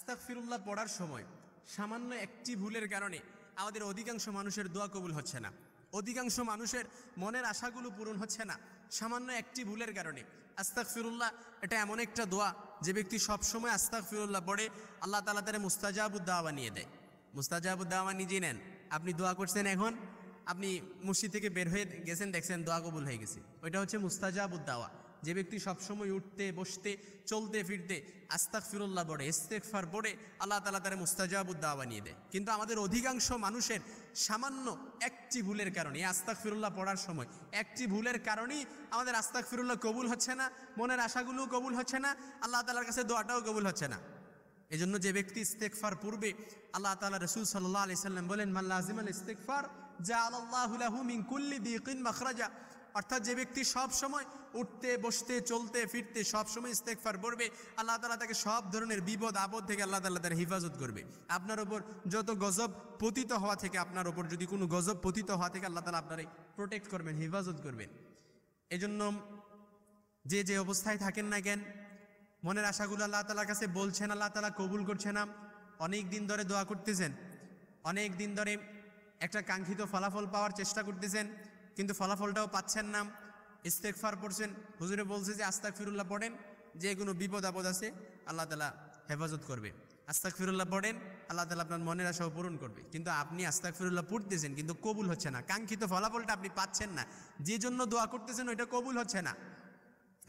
আস্তাগফিরুল্লাহ পড়ার সময় সামান্য একটি ভুলের কারণে আমাদের অধিকাংশ মানুষের দোয়া কবুল হচ্ছে না, অধিকাংশ মানুষের মনের আশাগুলো পূরণ হচ্ছে না সামান্য একটি ভুলের কারণে। আস্তাগফিরুল্লাহ এটা এমন একটা দোয়া যে ব্যক্তি সবসময় আস্তাগফিরুল্লাহ পড়ে আল্লাহ তাআলা তারে মুস্তাজাবুদ দাওয়া বানিয়ে দেয়। মুস্তাজাবুদ দাওয়া নিজে নেন, আপনি দোয়া করছেন, এখন আপনি মসজিদ থেকে বের হয়ে গেছেন, দেখছেন দোয়া কবুল হয়ে গেছে, ওইটা হচ্ছে মুস্তাজাবুদ দাওয়া। যে ব্যক্তি সবসময় উঠতে বসতে চলতে ফিরতে আস্তাগফিরুল্লাহ পড়ে, ইস্তেগফার পড়ে আল্লাহ তাআলা তারে মুস্তাজাবুদ দাওয়া বানিয়ে দেয়। কিন্তু আমাদের অধিকাংশ মানুষের সামান্য একটি ভুলের কারণে আস্তাগফিরুল্লাহ পড়ার সময় একটি ভুলের কারণেই আমাদের আস্তাগফিরুল্লাহ কবুল হচ্ছে না, মনের আশাগুলোও কবুল হচ্ছে না, আল্লাহ তাআলার কাছে দোয়াটাও কবুল হচ্ছে না। এজন্য যে ব্যক্তি ইস্তেগফার পূর্বে আল্লাহ তাআলা রাসূল সাল্লাল্লাহু আলাইহি সাল্লাম বলেন, মান লাযিমাল ইস্তিগফার জাআলাল্লাহু লাহু মিন কুল্লি দিকিন মাখরাজা। অর্থাৎ যে ব্যক্তি সব সময় উঠতে বসতে চলতে ফিরতে সব সময় ইস্তেগফার পড়বে, আল্লাহ তাআলা তাকে সব ধরনের বিপদ আপদ থেকে আল্লাহ তাআলা তার হেফাজত করবে। আপনার ওপর যত গজব পতিত হওয়া থেকে, আপনার ওপর যদি কোনো গজব পতিত হওয়া থেকে আল্লাহ তাআলা আপনারে প্রোটেক্ট করবেন, হেফাজত করবেন। এজন্য যে যে অবস্থায় থাকেন না কেন, মনের আশাগুলো আল্লাহ তাআলার কাছে বলছেন, আল্লাহ তাআলা কবুল করছে না, অনেক দিন ধরে দোয়া করতেছেন, অনেক দিন ধরে একটা কাঙ্ক্ষিত ফলাফল পাওয়ার চেষ্টা করতেছেন কিন্তু ফলাফলটাও পাচ্ছেন না, ইস্তেগফার পড়ছেন, হুজুরে বলছে যে আস্তাগফিরুল্লাহ পড়েন, যে কোনো বিপদ আপদ আছে আল্লাহ তাআলা হেফাজত করবে। আস্তাগফিরুল্লাহ পড়েন, আল্লাহ তাআলা আপনার মনের আশাও পূরণ করবে। কিন্তু আপনি আস্তাগফিরুল্লাহ পড়তেছেন কিন্তু কবুল হচ্ছে না, কাঙ্ক্ষিত ফলাফলটা আপনি পাচ্ছেন না, যে জন্য দোয়া করতেছেন ওইটা কবুল হচ্ছে না।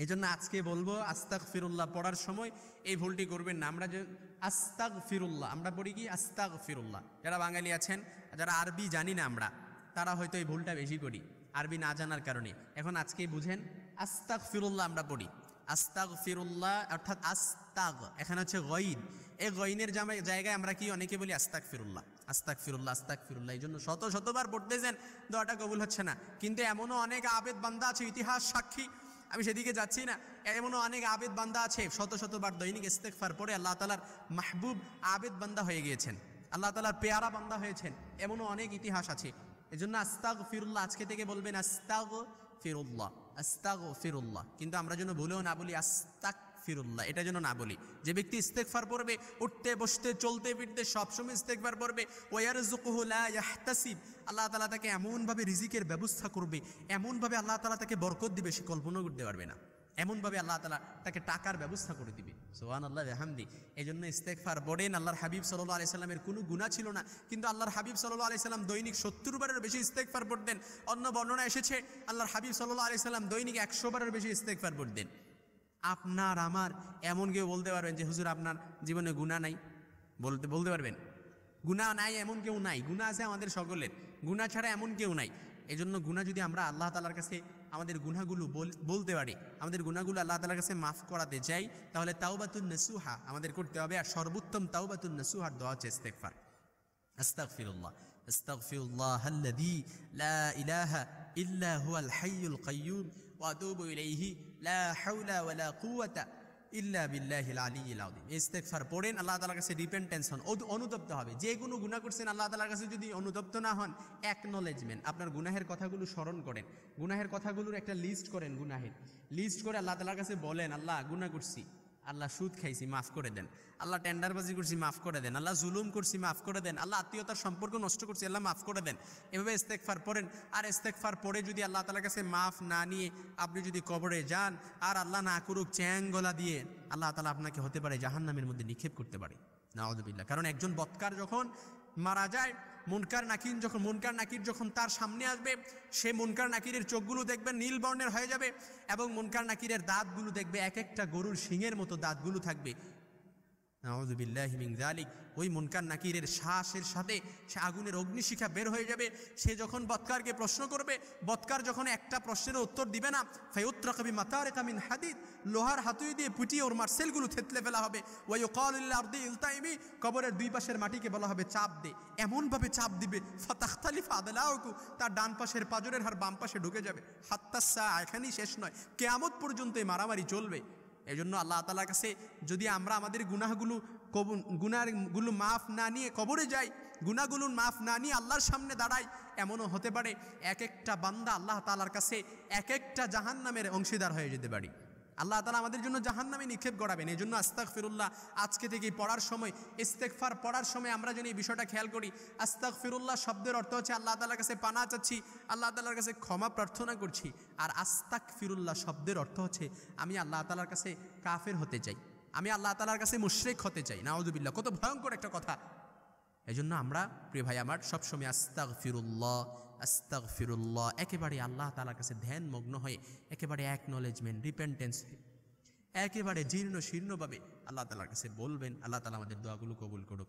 এই জন্য আজকে বলবো আস্তাগফিরুল্লাহ পড়ার সময় এই ভুলটি করবেন না। আমরা যে আস্তাগফিরুল্লাহ আমরা পড়ি কি আস্তাগফিরুল্লাহ, যারা বাঙালি আছেন, যারা আরবি জানি না আমরা, তারা হয়তো এই ভুলটা বেশি করি আরবি না জানার কারণে। এখন আজকে বুঝেন, আস্তাগফিরুল্লাহ আমরা পড়ি, আস্তাগফিরুল্লাহ অর্থাৎ আস্তাগ, এখানে হচ্ছে গইন, এই গইনের জায়গায় আমরা কি অনেকে বলি আস্তাগফিরুল্লাহ, আস্তাগফিরুল্লাহ, আস্তাগফিরুল্লাহ। এই জন্য শত শতবার পড়তেছেন, দোয়াটা কবুল হচ্ছে না। কিন্তু এমনও অনেক আবেদ বান্দা আছে, ইতিহাস সাক্ষী, আমি সেদিকে যাচ্ছি না, এমনও অনেক আবেদ বান্দা আছে শত শতবার দৈনিক ইস্তেগফার পড়ে আল্লাহ তাআলার মাহবুব আবেদ বান্দা হয়ে গিয়েছেন, আল্লাহ তাআলার পেয়ারা বান্দা হয়েছেন, এমনও অনেক ইতিহাস আছে। এজন্য আস্তাগফিরুল্লাহ আজকে থেকে বলবেন আস্তাগফিরুল্লাহ, আস্তাগফিরুল্লাহ। কিন্তু আমরা যেন ভুলেও না বলি আস্তাগফিরুল্লাহ, এটা যেন না বলি। যে ব্যক্তি ইস্তেগফার পড়বে, উঠতে বসতে চলতে ফিরতে সবসময় ইস্তেগফার পড়বে, ওয়ারযুকুহু লা ইয়াহতাসিব, আল্লাহ তাআলা তাকে এমনভাবে রিজিকের ব্যবস্থা করবে, এমনভাবে আল্লাহ তাআলা তাকে বরকত দিবে সে কল্পনা করতে পারবে না, এমনভাবে আল্লাহ তাআলা তাকে টাকার ব্যবস্থা করে দিবে। সুবহানাল্লাহ ওয়া বিহামদি। এই জন্য ইস্তেগফার পড়েন। আল্লাহর হাবিব সাল্লাল্লাহু আলাইহি সাল্লামের কোনো গুনাহ ছিল না, কিন্তু আল্লাহর হাবিব সাল্লাল্লাহু আলাইহি সাল্লাম দৈনিক 70 বারের বেশি ইস্তেগফার পড়তেন। অন্য বর্ণনা এসেছে আল্লাহর হাবিব সাল্লাল্লাহু আলাইহি সাল্লাম দৈনিক 100 বারের বেশি ইস্তেগফার পড়তেন। আপনার আমার এমন কেউ বলতে পারবেন যে হুজুর আপনার জীবনে গুনাহ নাই? বলতে পারবেন? গুনাহ নাই এমন কেউ নাই, গুনাহ আছে আমাদের সকলের, গুনাহ ছাড়া এমন কেউ নাই। এই জন্য গুনাহ যদি আমরা আল্লাহ তাআলার কাছে আমাদের গুনাহগুলো বলতে পারি, আমাদের গুনাহগুলো আল্লাহ তাআলার কাছে মাফ করাতে চাই, তাহলে তাওবাতুন নাসুহা আমাদের করতে হবে। আর সর্বোত্তম তাওবাতুন নাসুহার দোয়া হচ্ছে ইস্তেগফার। আস্তাগফিরুল্লাহ, আস্তাগফিরুল্লাহাল্লাযী লা ইলাহা ইল্লা হুয়াল হাইয়ুল কাইয়্যুম ওয়া আতুবু ইলাইহি লা হাওলা ওয়ালা কুওয়াতা ইল্লা বিল্লাহিল আলিয়্যিল আযীম। ইস্তেগফার পড়েন, আল্লাহ তাআলার কাছে রিপেন্টেন্স হন, অনুতপ্ত হবে। যে কোনো গুনাহ করছেন আল্লাহ তাআলার কাছে যদি অনুতপ্ত না হন, অ্যাকনলেজমেন্ট, আপনার গুনাহের কথাগুলো স্মরণ করেন, গুনাহের কথাগুলোর একটা লিস্ট করেন, গুনাহের লিস্ট করে আল্লাহ তাআলার কাছে বলেন, আল্লাহ গুনাহ করছি, আল্লাহ সুদ খাইছি মাফ করে দেন, আল্লাহ টেন্ডারবাজি করছি মাফ করে দেন, আল্লাহ জুলুম করছি মাফ করে দেন, আল্লাহ আত্মীয়তার সম্পর্ক নষ্ট করছি আল্লাহ মাফ করে দেন। এভাবে ইস্তেগফার পড়েন। আর ইস্তেগফার পড়ে যদি আল্লাহ তাআলার কাছে মাফ না নিয়ে আপনি যদি কবরে যান, আর আল্লাহ না করুক চ্যাং গলা দিয়ে আল্লাহ তাআলা আপনাকে হতে পারে জাহান্নামের মধ্যে নিক্ষেপ করতে পারে, নাউযুবিল্লাহ। কারণ একজন বদকার যখন মারা যায়, মুনকার নাকির যখন তার সামনে আসবে, সে মুনকার নাকিরের চোখগুলো দেখবেন নীল বর্ণের হয়ে যাবে, এবং মুনকার নাকিরের দাঁতগুলো দেখবে এক একটা গরুর শিংয়ের মতো দাঁতগুলো থাকবে, নাউযুবিল্লাহি মিন যালিক। ওই মুনকার নাকিরের শ্বাসের সাথে সে আগুনের অগ্নিশিখা বের হয়ে যাবে। সে যখন বদকারকে প্রশ্ন করবে, বদকার যখন একটা প্রশ্নের উত্তর দিবে না, ফায়ুত্রাকা বিমাতারিকা মিন হাদিদ, লোহার হাতুড়ি দিয়ে পিটিয়ে ওর মার্সেলগুলো থেতলে ফেলা হবে। ওয়া ইউকালু লিল আরদি ইলতাইমি, কবরের দুই পাশের মাটিকে বলা হবে চাপ দে, এমনভাবে চাপ দিবে ফাতাখতালিফা আদলাউকু, তার ডান পাশের পাজরের হাড় বাম পাশে ঢুকে যাবে। হাত্তাস সা, এখানেই শেষ নয়, কিয়ামত পর্যন্ত এই মারামারি চলবে। এই জন্য আল্লাহ তাআলার কাছে যদি আমরা আমাদের গুনাহগুলো মাফ না নিয়ে কবরে যাই, গুনাহগুলো মাফ না নিয়ে আল্লাহর সামনে দাঁড়াই, এমনও হতে পারে এক একটা বান্দা আল্লাহ তাআলার কাছে এক একটা জাহান্নামের অংশীদার হয়ে যেতে পারি। আল্লাহ তাআলা আমাদের জন্য জাহান্নামে নিক্ষেপ করাবেন। এই জন্য আস্তাগফিরুল্লাহ আজকে থেকেই পড়ার সময়, ইস্তেগফার পড়ার সময় আমরা যেন এই বিষয়টা খেয়াল করি। আস্তাগফিরুল্লাহ শব্দের অর্থ হচ্ছে আল্লাহ তাআলার কাছে পানাহ চাচ্ছি, আল্লাহ তাআলার কাছে ক্ষমা প্রার্থনা করছি। আর আস্তাগফিরুল্লাহ শব্দের অর্থ হচ্ছে আমি আল্লাহ তাআলার কাছে কাফের হতে চাই, আমি আল্লাহ তাআলার কাছে মুশরিক হতে চাই। নাউযুবিল্লাহ, কত ভয়ঙ্কর একটা কথা। এই জন্য আমরা প্রিয় ভাই আমার সবসময় আস্তাগফিরুল্লাহ আস্তাগফিরুল্লাহ একেবারে আল্লাহ তাআলার কাছে ধ্যানমগ্ন হয়ে, একেবারে অ্যাকনলেজমেন্ট, রিপেন্টেন্স, একেবারে জীর্ণ শীর্ণভাবে আল্লাহ তাআলার কাছে বলবেন। আল্লাহ তাআলা আমাদের দোয়াগুলো কবুল করুক।